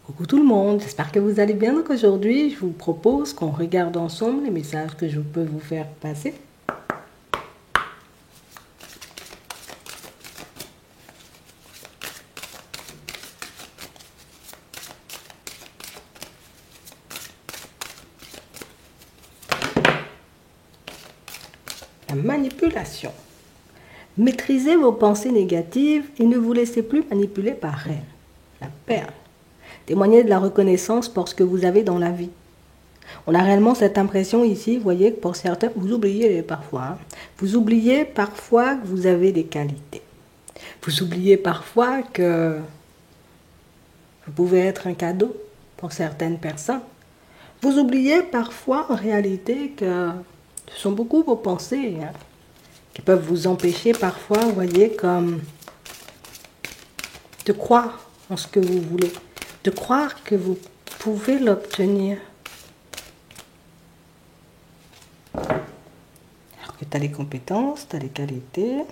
Coucou tout le monde, j'espère que vous allez bien. Donc aujourd'hui, je vous propose qu'on regarde ensemble les messages que je peux vous faire passer. La manipulation. Maîtrisez vos pensées négatives et ne vous laissez plus manipuler par elles. La perle. Témoignez de la reconnaissance pour ce que vous avez dans la vie. On a réellement cette impression ici, vous voyez, que pour certains, vous oubliez parfois. Vous oubliez parfois que vous avez des qualités. Vous oubliez parfois que vous pouvez être un cadeau pour certaines personnes. Vous oubliez parfois en réalité que ce sont beaucoup vos pensées qui peuvent vous empêcher parfois, vous voyez, comme de croire en ce que vous voulez, de croire que vous pouvez l'obtenir. Alors que tu as les compétences, tu as les qualités,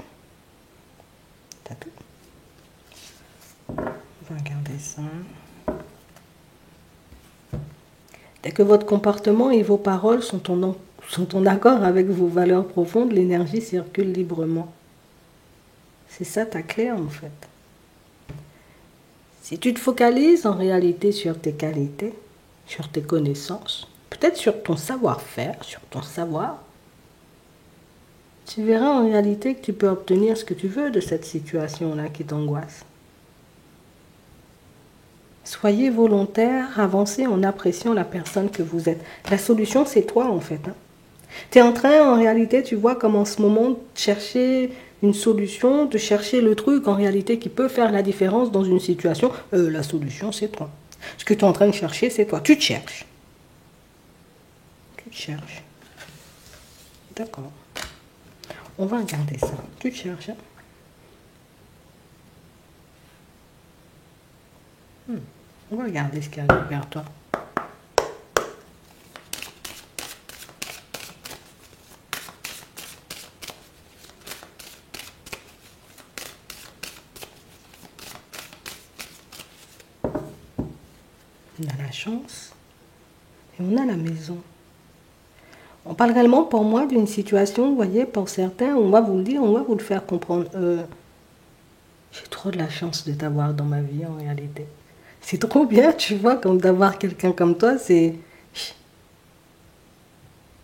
tu as tout. On va regarder ça. Dès que votre comportement et vos paroles sont en accord avec vos valeurs profondes, l'énergie circule librement. C'est ça ta clé en fait. Si tu te focalises en réalité sur tes qualités, sur tes connaissances, peut-être sur ton savoir-faire, sur ton savoir, tu verras en réalité que tu peux obtenir ce que tu veux de cette situation-là qui t'angoisse. Soyez volontaire, avancez en appréciant la personne que vous êtes. La solution, c'est toi en fait. Tu es en train, en réalité, tu vois, comme en ce moment, de chercher une solution, de chercher le truc en réalité qui peut faire la différence dans une situation. La solution, c'est toi. Ce que tu es en train de chercher, c'est toi. Tu te cherches. Tu te cherches. D'accord. On va regarder ça. Tu te cherches. On va regarder ce qu'il y a vers toi. On a la chance et on a la maison. On parle réellement pour moi d'une situation, vous voyez, pour certains, on va vous le dire, on va vous le faire comprendre. J'ai trop de la chance de t'avoir dans ma vie en réalité. C'est trop bien, tu vois, comme d'avoir quelqu'un comme toi, c'est...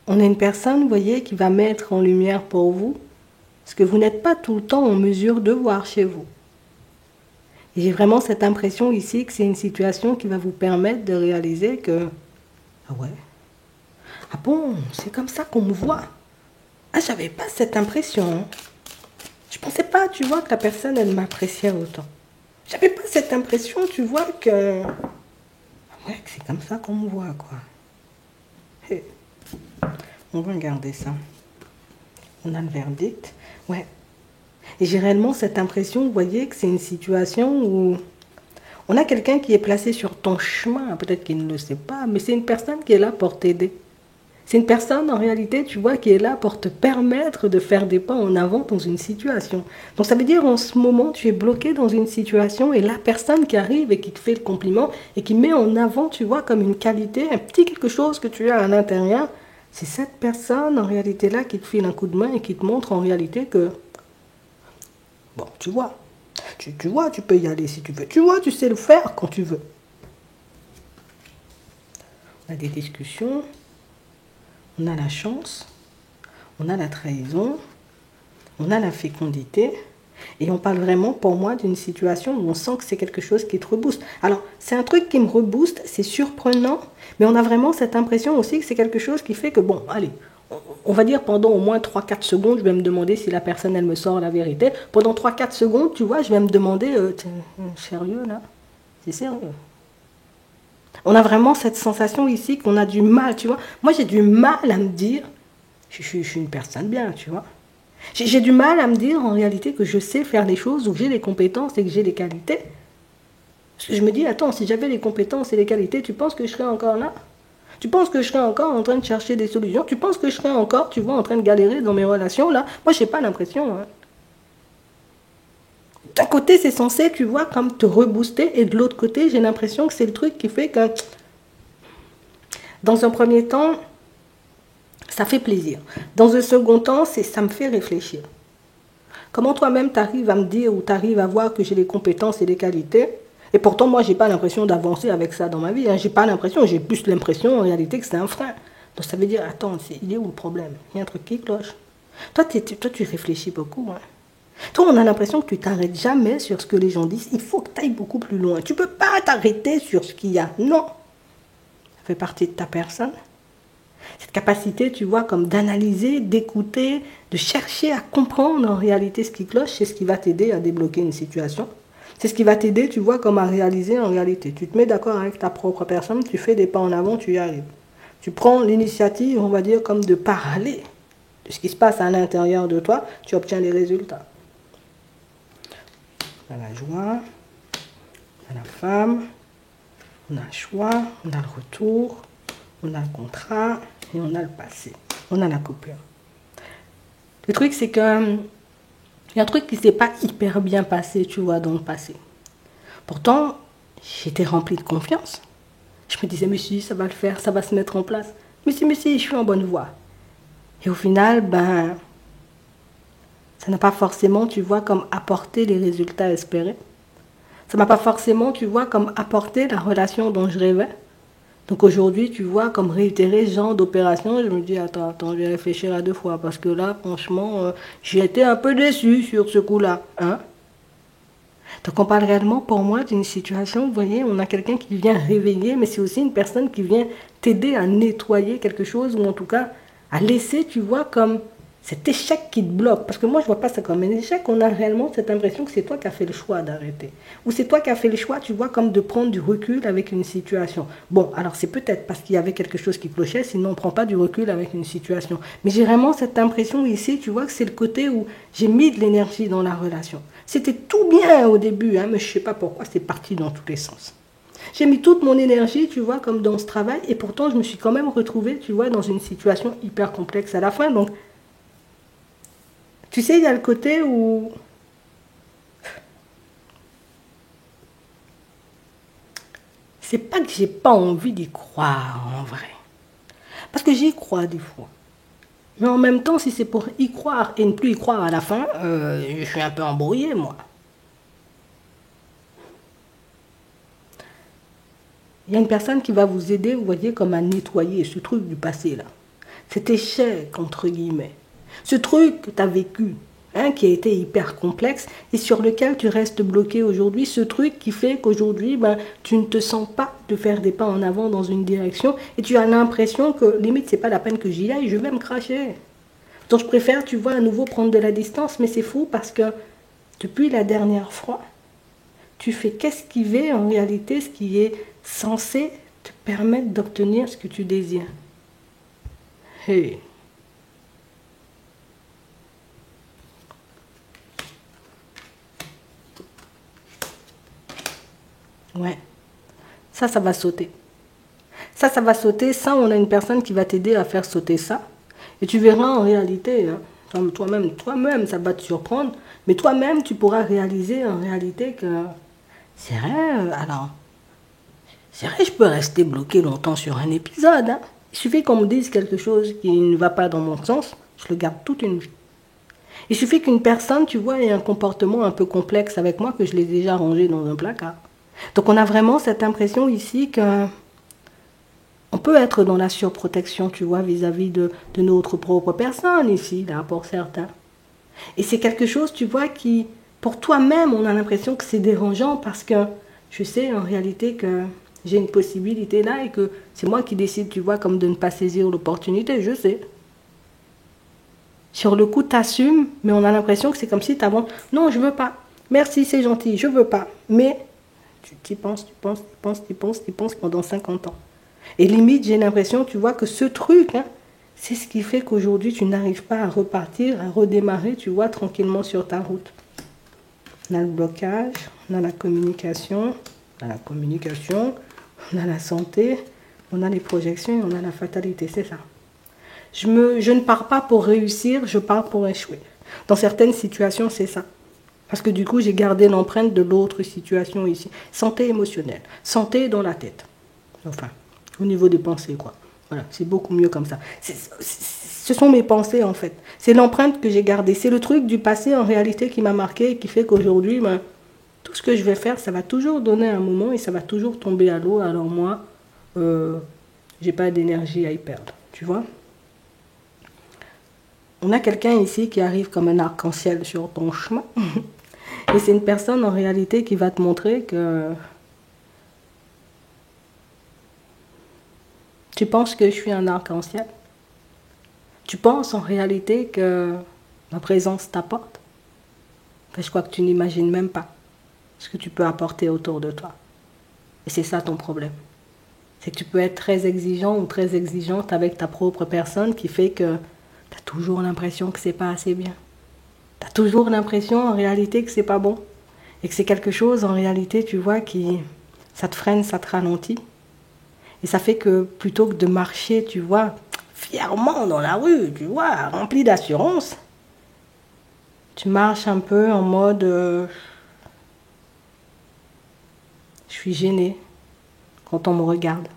On a une personne, vous voyez, qui va mettre en lumière pour vous ce que vous n'êtes pas tout le temps en mesure de voir chez vous. Et j'ai vraiment cette impression ici que c'est une situation qui va vous permettre de réaliser que... Ah ouais? Ah bon, c'est comme ça qu'on me voit. Ah, j'avais pas cette impression. Je pensais pas, tu vois, que la personne, elle m'appréciait autant. J'avais pas cette impression, tu vois, que... Ouais, que c'est comme ça qu'on me voit, quoi. Hey. On va regarder ça. On a le verdict. Ouais. Et j'ai réellement cette impression, vous voyez, que c'est une situation où on a quelqu'un qui est placé sur ton chemin. Peut-être qu'il ne le sait pas, mais c'est une personne qui est là pour t'aider. C'est une personne, en réalité, tu vois, qui est là pour te permettre de faire des pas en avant dans une situation. Donc ça veut dire, en ce moment, tu es bloqué dans une situation et la personne qui arrive et qui te fait le compliment et qui met en avant, tu vois, comme une qualité, un petit quelque chose que tu as à l'intérieur, c'est cette personne, en réalité, là, qui te file un coup de main et qui te montre, en réalité, que, bon, tu vois, tu vois, tu peux y aller si tu veux. Tu vois, tu sais le faire quand tu veux. On a des discussions. On a la chance, on a la trahison, on a la fécondité, et on parle vraiment pour moi d'une situation où on sent que c'est quelque chose qui te rebooste. Alors, c'est un truc qui me rebooste, c'est surprenant, mais on a vraiment cette impression aussi que c'est quelque chose qui fait que, bon, allez, on va dire pendant au moins 3-4 secondes, je vais me demander si la personne, elle me sort la vérité. Pendant 3-4 secondes, tu vois, je vais me demander, sérieux là? C'est sérieux? On a vraiment cette sensation ici qu'on a du mal, tu vois. Moi, j'ai du mal à me dire, je suis une personne bien, tu vois. J'ai du mal à me dire en réalité que je sais faire les choses, ou que j'ai les compétences et que j'ai les qualités. Parce que je me dis, attends, si j'avais les compétences et les qualités, tu penses que je serais encore là? Tu penses que je serais encore en train de chercher des solutions? Tu penses que je serais encore, tu vois, en train de galérer dans mes relations, là? Moi, je n'ai pas l'impression. d'un côté, c'est censé, tu vois, comme te rebooster, et de l'autre côté, j'ai l'impression que c'est le truc qui fait que, dans un premier temps, ça fait plaisir. Dans un second temps, ça me fait réfléchir. Comment toi-même tu arrives à me dire ou tu arrives à voir que j'ai les compétences et les qualités, et pourtant, moi, j'ai pas l'impression d'avancer avec ça dans ma vie. Hein. J'ai pas l'impression, j'ai plus l'impression en réalité que c'est un frein. Donc ça veut dire, attends, il est où le problème? Il y a un truc qui cloche. Toi, tu réfléchis beaucoup. Hein. Toi, on a l'impression que tu t'arrêtes jamais sur ce que les gens disent. Il faut que tu ailles beaucoup plus loin. Tu peux pas t'arrêter sur ce qu'il y a. Non. Ça fait partie de ta personne. Cette capacité, tu vois, comme d'analyser, d'écouter, de chercher à comprendre en réalité ce qui cloche, c'est ce qui va t'aider à débloquer une situation. C'est ce qui va t'aider, tu vois, comme à réaliser en réalité. Tu te mets d'accord avec ta propre personne, tu fais des pas en avant, tu y arrives. Tu prends l'initiative, on va dire, comme de parler de ce qui se passe à l'intérieur de toi, tu obtiens des résultats. On a la joie, on a la femme, on a le choix, on a le retour, on a le contrat et on a le passé. On a la coupure. Le truc, c'est que il y a un truc qui ne s'est pas hyper bien passé, tu vois, dans le passé. Pourtant, j'étais remplie de confiance. Je me disais, mais si, ça va le faire, ça va se mettre en place. Mais si, je suis en bonne voie. Et au final, ça n'a pas forcément, tu vois, comme apporté les résultats espérés. Ça m'a pas forcément, tu vois, comme apporté la relation dont je rêvais. Donc aujourd'hui, tu vois, comme réitérer ce genre d'opération, je me dis, attends, je vais réfléchir à deux fois, parce que là, franchement, j'ai été un peu déçu sur ce coup-là. Hein? Donc on parle réellement, pour moi, d'une situation, vous voyez, on a quelqu'un qui vient réveiller, mais c'est aussi une personne qui vient t'aider à nettoyer quelque chose, ou en tout cas, à laisser, tu vois, comme cet échec qui te bloque. Parce que moi, je ne vois pas ça comme un échec. On a réellement cette impression que c'est toi qui as fait le choix d'arrêter. Ou c'est toi qui as fait le choix, tu vois, comme de prendre du recul avec une situation. Bon, alors c'est peut-être parce qu'il y avait quelque chose qui clochait, sinon on ne prend pas du recul avec une situation. Mais j'ai vraiment cette impression ici, tu vois, que c'est le côté où j'ai mis de l'énergie dans la relation. C'était tout bien au début, hein, mais je ne sais pas pourquoi, c'est parti dans tous les sens. J'ai mis toute mon énergie, tu vois, comme dans ce travail, et pourtant je me suis quand même retrouvée, tu vois, dans une situation hyper complexe à la fin. Donc, tu sais, il y a le côté où c'est pas que j'ai pas envie d'y croire en vrai. Parce que j'y crois des fois. Mais en même temps, si c'est pour y croire et ne plus y croire à la fin, je suis un peu embrouillé, moi. Il y a une personne qui va vous aider, vous voyez, comme à nettoyer ce truc du passé, là. Cet échec, entre guillemets. Ce truc que tu as vécu, hein, qui a été hyper complexe et sur lequel tu restes bloqué aujourd'hui. Ce truc qui fait qu'aujourd'hui, tu ne te sens pas de faire des pas en avant dans une direction et tu as l'impression que, limite, c'est pas la peine que j'y aille, je vais me cracher. Donc je préfère, tu vois, à nouveau prendre de la distance, mais c'est fou parce que depuis la dernière fois, tu fais qu'esquiver en réalité ce qui est censé te permettre d'obtenir ce que tu désires. Hey. Ouais, ça va sauter. Ça va sauter. Ça, on a une personne qui va t'aider à faire sauter ça. Et tu verras en réalité, hein, toi-même, ça va te surprendre, mais toi-même, tu pourras réaliser en réalité que c'est vrai, alors, c'est vrai, je peux rester bloqué longtemps sur un épisode. Hein. Il suffit qu'on me dise quelque chose qui ne va pas dans mon sens, je le garde toute une vie. Il suffit qu'une personne, tu vois, ait un comportement un peu complexe avec moi, que je l'ai déjà rangé dans un placard. Donc on a vraiment cette impression ici qu'on peut être dans la surprotection, tu vois, vis-à-vis de notre propre personne ici, là, pour certains. Et c'est quelque chose, tu vois, qui, pour toi-même, on a l'impression que c'est dérangeant parce que je sais en réalité que j'ai une possibilité là et que c'est moi qui décide, tu vois, comme de ne pas saisir l'opportunité, je sais. Sur le coup, t'assumes, mais on a l'impression que c'est comme si t'avances. Non, je veux pas. Merci, c'est gentil, je veux pas. Mais tu penses pendant 50 ans. Et limite, j'ai l'impression, tu vois, que ce truc, hein, c'est ce qui fait qu'aujourd'hui, tu n'arrives pas à repartir, à redémarrer, tu vois, tranquillement sur ta route. On a le blocage, on a la communication, on a la santé, on a les projections et on a la fatalité, c'est ça. Je ne pars pas pour réussir, je pars pour échouer. Dans certaines situations, c'est ça. Parce que du coup, j'ai gardé l'empreinte de l'autre situation ici. Santé émotionnelle, santé dans la tête. Enfin, au niveau des pensées, quoi. Voilà, c'est beaucoup mieux comme ça. Ce sont mes pensées, en fait. C'est l'empreinte que j'ai gardée. C'est le truc du passé, en réalité, qui m'a marqué et qui fait qu'aujourd'hui, ben, tout ce que je vais faire, ça va toujours donner un moment et ça va toujours tomber à l'eau. Alors moi, j'ai pas d'énergie à y perdre. Tu vois? On a quelqu'un ici qui arrive comme un arc-en-ciel sur ton chemin. Et c'est une personne, en réalité, qui va te montrer que tu penses que je suis un arc-en-ciel. Tu penses en réalité que ma présence t'apporte. Que je crois que tu n'imagines même pas ce que tu peux apporter autour de toi. Et c'est ça ton problème. C'est que tu peux être très exigeant ou très exigeante avec ta propre personne qui fait que tu as toujours l'impression que c'est pas assez bien. Tu as toujours l'impression en réalité que c'est pas bon. Et que c'est quelque chose en réalité, tu vois, qui ça te freine, ça te ralentit. Et ça fait que plutôt que de marcher, tu vois, fièrement dans la rue, tu vois, rempli d'assurance, tu marches un peu en mode je suis gênée quand on me regarde.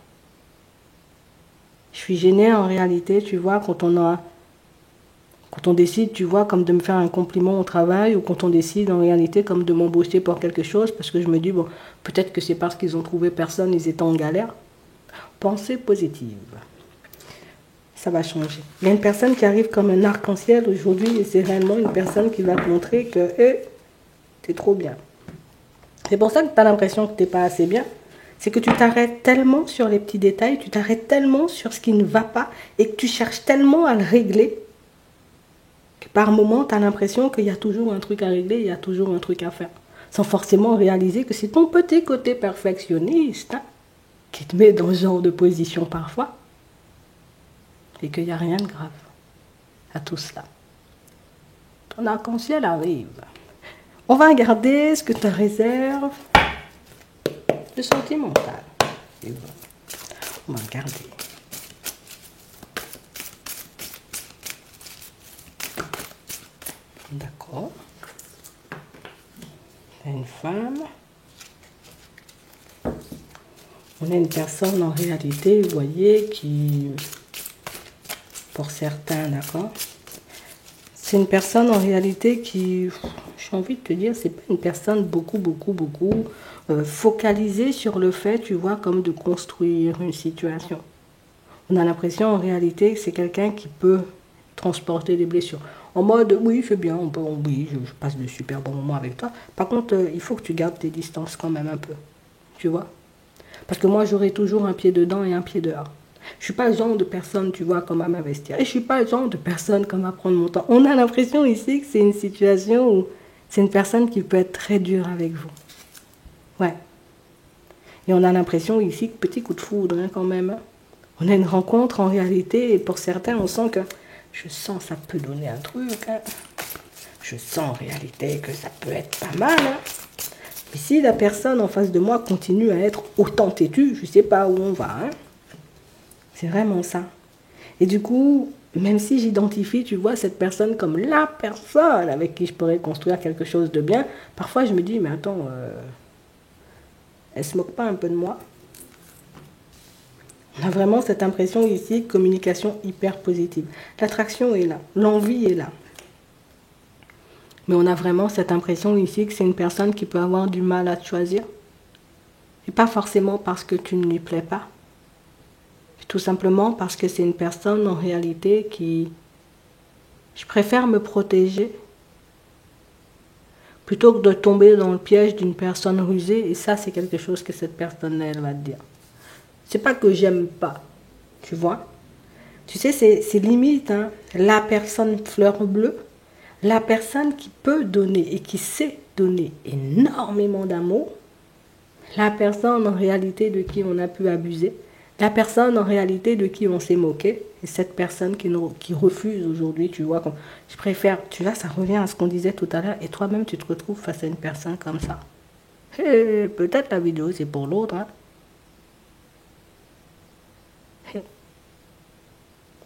Je suis gênée en réalité, tu vois, quand on décide, tu vois, comme de me faire un compliment au travail ou quand on décide en réalité comme de m'embaucher pour quelque chose parce que je me dis, bon, peut-être que c'est parce qu'ils ont trouvé personne, ils étaient en galère. Pensée positive. Ça va changer. Il y a une personne qui arrive comme un arc-en-ciel aujourd'hui et c'est réellement une personne qui va te montrer que t'es trop bien. C'est pour ça que tu as l'impression que t'es pas assez bien. C'est que tu t'arrêtes tellement sur les petits détails, tu t'arrêtes tellement sur ce qui ne va pas et que tu cherches tellement à le régler que par moment, tu as l'impression qu'il y a toujours un truc à régler, il y a toujours un truc à faire. Sans forcément réaliser que c'est ton petit côté perfectionniste qui te met dans ce genre de position parfois. Et qu'il n'y a rien de grave à tout cela. Ton arc-en-ciel arrive. On va regarder ce que tu réserves de sentimental. On va regarder. D'accord. Une femme. On a une personne en réalité, vous voyez, qui, pour certains, d'accord, c'est une personne en réalité qui, j'ai envie de te dire, c'est pas une personne beaucoup focalisée sur le fait, tu vois, comme de construire une situation. On a l'impression en réalité que c'est quelqu'un qui peut transporter des blessures. En mode, oui, c'est bien, oui, je passe de super bons moments avec toi. Par contre, il faut que tu gardes tes distances quand même un peu, tu vois. Parce que moi, j'aurai toujours un pied dedans et un pied dehors. Je ne suis pas le genre de personne, tu vois, comme à m'investir. Et je ne suis pas le genre de personne comme à prendre mon temps. On a l'impression ici que c'est une situation où c'est une personne qui peut être très dure avec vous. Ouais. Et on a l'impression ici que petit coup de foudre, hein, quand même. On a une rencontre en réalité et pour certains, on sent que je sens ça peut donner un truc. Hein. Je sens en réalité que ça peut être pas mal. Hein. Mais si la personne en face de moi continue à être autant têtue, je ne sais pas où on va. Hein. C'est vraiment ça. Et du coup, même si j'identifie, tu vois, cette personne comme la personne avec qui je pourrais construire quelque chose de bien, parfois je me dis, mais attends, elle se moque pas un peu de moi? On a vraiment cette impression ici, communication hyper positive. L'attraction est là, l'envie est là. Mais on a vraiment cette impression ici que c'est une personne qui peut avoir du mal à te choisir. Et pas forcément parce que tu ne lui plais pas. Tout simplement parce que c'est une personne en réalité qui... Je préfère me protéger plutôt que de tomber dans le piège d'une personne rusée. Et ça, c'est quelque chose que cette personne-là, elle va te dire. C'est pas que j'aime pas, tu vois. Tu sais, c'est limite, hein, la personne fleur bleue, la personne qui peut donner et qui sait donner énormément d'amour, la personne en réalité de qui on a pu abuser, la personne en réalité de qui on s'est moqué, et cette personne qui refuse aujourd'hui, tu vois, comme, je préfère, tu vois, ça revient à ce qu'on disait tout à l'heure, et toi-même tu te retrouves face à une personne comme ça. Et peut-être la vidéo c'est pour l'autre, hein.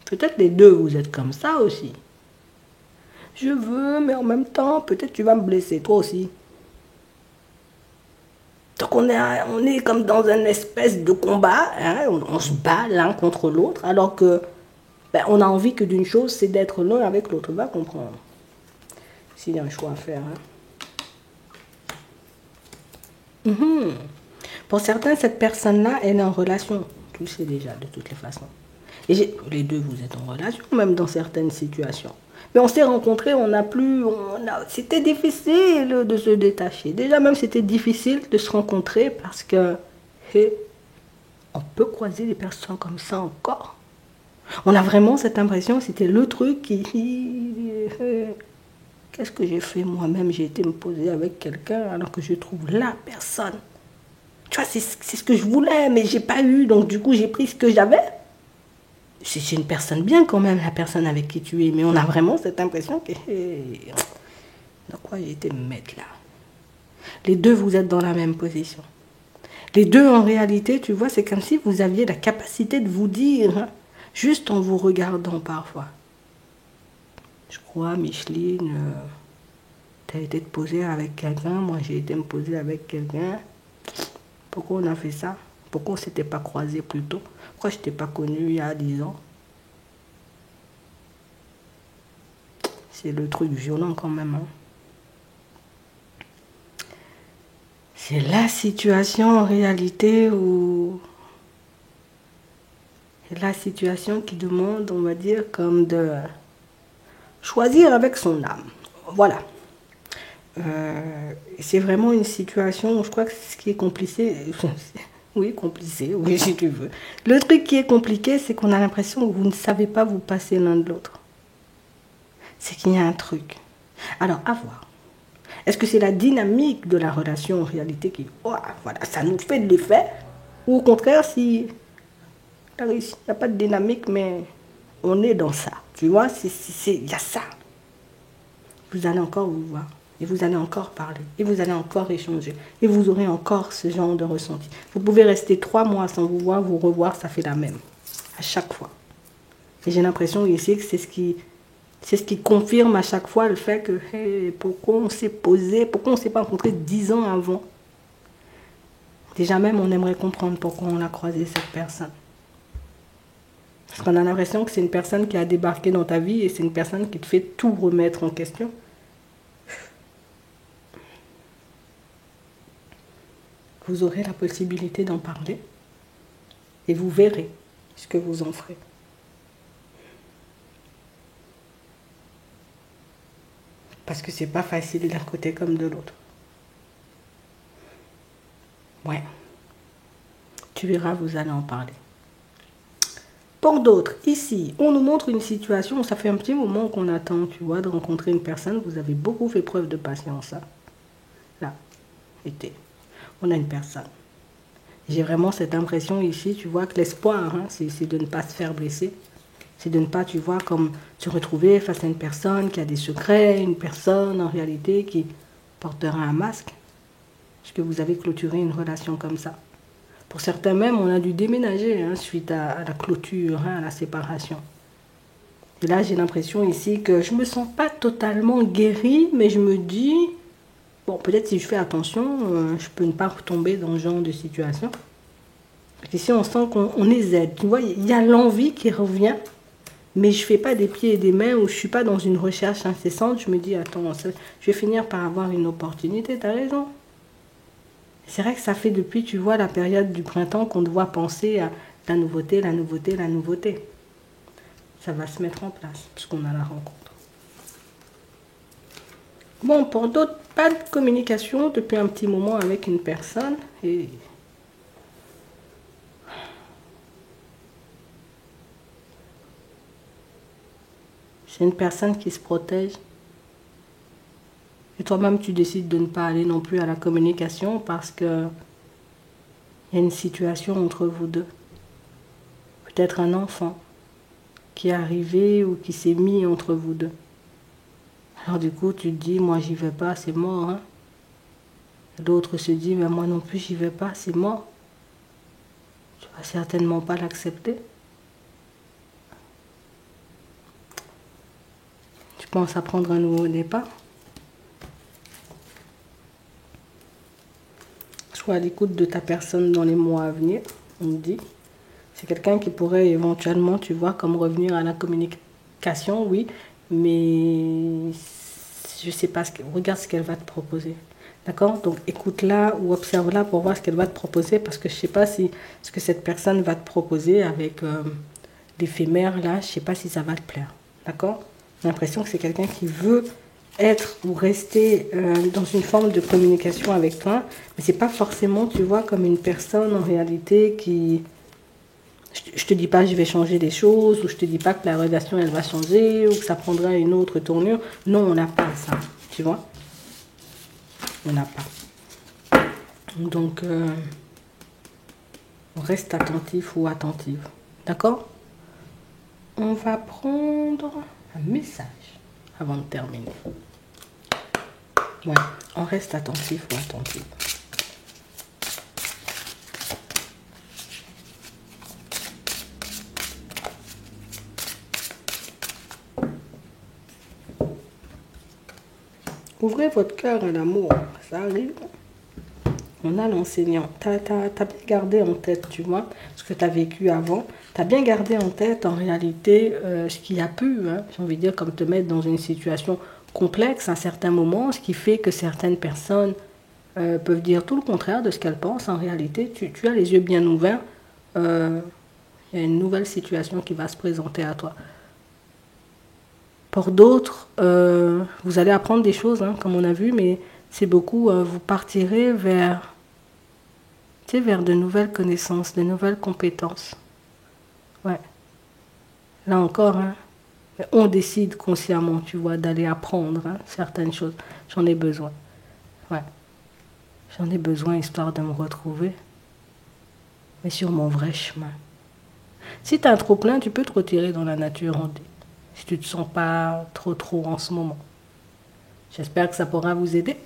Peut-être les deux vous êtes comme ça aussi. Je veux, mais en même temps, peut-être tu vas me blesser, toi aussi. Donc on est comme dans une espèce de combat, hein, on se bat l'un contre l'autre, alors que on a envie que d'une chose, c'est d'être l'un avec l'autre. Va comprendre. S'il y a un choix à faire. Hein. Pour certains, cette personne-là, elle est en relation. Tu le sais déjà, de toutes les façons. Et les deux, vous êtes en relation, même dans certaines situations. Mais on s'est rencontrés, c'était difficile de se détacher. Déjà même, c'était difficile de se rencontrer parce que on peut croiser des personnes comme ça encore. On a vraiment cette impression, c'était le truc qui... Qu'est-ce que j'ai fait moi-même? J'ai été me poser avec quelqu'un alors que je trouve la personne. Tu vois, c'est ce que je voulais, mais j'ai pas eu, donc du coup j'ai pris ce que j'avais. C'est une personne bien quand même, la personne avec qui tu es, mais on a vraiment cette impression que... Dans quoi j'ai été me mettre là? Les deux, vous êtes dans la même position. Les deux, en réalité, tu vois, c'est comme si vous aviez la capacité de vous dire, hein, juste en vous regardant parfois. Je crois, Micheline, tu as été te poser avec quelqu'un, moi j'ai été me poser avec quelqu'un. Pourquoi on a fait ça? Pourquoi on ne s'était pas croisés plus tôt? Pourquoi je ne t'ai pas connu il y a 10 ans? C'est le truc violent quand même. Hein. C'est la situation en réalité où... C'est la situation qui demande, on va dire, comme de choisir avec son âme. Voilà. C'est vraiment une situation où je crois que ce qui est compliqué... Oui, compliqué, oui, si tu veux. Le truc qui est compliqué, c'est qu'on a l'impression que vous ne savez pas vous passer l'un de l'autre. C'est qu'il y a un truc. Alors, à voir. Est-ce que c'est la dynamique de la relation en réalité qui... Oh, voilà, ça nous fait de l'effet? Ou au contraire, si... Il n'y a pas de dynamique, mais on est dans ça. Tu vois, il y a ça. Vous allez encore vous voir. Et vous allez encore parler. Et vous allez encore échanger. Et vous aurez encore ce genre de ressenti. Vous pouvez rester 3 mois sans vous voir, vous revoir, ça fait la même. À chaque fois. Et j'ai l'impression ici que c'est ce qui confirme à chaque fois le fait que hey, pourquoi on s'est posé, pourquoi on ne s'est pas rencontré 10 ans avant. Déjà même, on aimerait comprendre pourquoi on a croisé cette personne. Parce qu'on a l'impression que c'est une personne qui a débarqué dans ta vie et c'est une personne qui te fait tout remettre en question. Vous aurez la possibilité d'en parler et vous verrez ce que vous en ferez. Parce que c'est pas facile d'un côté comme de l'autre. Ouais. Tu verras, vous allez en parler. Pour d'autres, ici, on nous montre une situation, ça fait un petit moment qu'on attend, tu vois, de rencontrer une personne. Vous avez beaucoup fait preuve de patience. Hein. Là, on a une personne. J'ai vraiment cette impression ici, tu vois, que l'espoir, hein, c'est de ne pas se faire blesser. C'est de ne pas, tu vois, comme se retrouver face à une personne qui a des secrets, une personne en réalité qui portera un masque. Est-ce que vous avez clôturé une relation comme ça? Pour certains même, on a dû déménager hein, suite à la clôture, hein, à la séparation. Et là, j'ai l'impression ici que je ne me sens pas totalement guérie, mais je me dis, bon, peut-être si je fais attention, je peux ne pas retomber dans ce genre de situation. Parce qu'ici, on sent qu'on est Z. Tu vois, il y a l'envie qui revient, mais je ne fais pas des pieds et des mains ou je ne suis pas dans une recherche incessante. Je me dis, attends, je vais finir par avoir une opportunité, tu as raison. C'est vrai que ça fait depuis, tu vois, la période du printemps qu'on doit penser à la nouveauté, la nouveauté, la nouveauté. Ça va se mettre en place, puisqu'on a la rencontre. Bon, pour d'autres, pas de communication depuis un petit moment avec une personne. Et c'est une personne qui se protège. Et toi-même, tu décides de ne pas aller non plus à la communication parce que il y a une situation entre vous deux. Peut-être un enfant qui est arrivé ou qui s'est mis entre vous deux. Alors du coup, tu te dis, moi j'y vais pas, c'est mort. Hein? L'autre se dit, mais moi non plus j'y vais pas, c'est mort. Tu vas certainement pas l'accepter. penses à prendre un nouveau départ. Sois à l'écoute de ta personne dans les mois à venir, on me dit. C'est quelqu'un qui pourrait éventuellement, tu vois, comme revenir à la communication, oui, mais je sais pas, regarde ce qu'elle va te proposer. D'accord? Donc écoute-la ou observe-la pour voir ce qu'elle va te proposer, parce que je sais pas si ce que cette personne va te proposer avec l'éphémère, là, je sais pas si ça va te plaire. D'accord? J'ai l'impression que c'est quelqu'un qui veut être ou rester dans une forme de communication avec toi, mais c'est pas forcément, tu vois, comme une personne en réalité qui... Je te dis pas je vais changer les choses, ou je te dis pas que la relation elle va changer, ou que ça prendra une autre tournure. Non, on n'a pas ça, tu vois. On n'a pas. Donc, on reste attentif ou attentive. D'accord? On va prendre un message avant de terminer. Ouais, on reste attentif ou attentive. Ouvrez votre cœur à l'amour, ça arrive. On a l'enseignant. Tu as bien gardé en tête, tu vois, ce que tu as vécu avant. Tu as bien gardé en tête, en réalité, ce qu'il y a pu, hein, j'ai envie de dire, comme te mettre dans une situation complexe à un certain moment, ce qui fait que certaines personnes peuvent dire tout le contraire de ce qu'elles pensent. En réalité, tu as les yeux bien ouverts. Il y a une nouvelle situation qui va se présenter à toi. Pour d'autres, vous allez apprendre des choses, hein, comme on a vu, mais c'est beaucoup, vous partirez vers de nouvelles connaissances, de nouvelles compétences. Ouais. Là encore, hein, on décide consciemment, tu vois, d'aller apprendre certaines choses. J'en ai besoin. Ouais. J'en ai besoin histoire de me retrouver. Mais sur mon vrai chemin. Si tu as un trop-plein, tu peux te retirer dans la nature, on dit. Si tu ne te sens pas trop en ce moment. J'espère que ça pourra vous aider.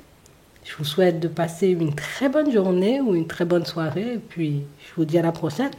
Je vous souhaite de passer une très bonne journée ou une très bonne soirée. Et puis, je vous dis à la prochaine.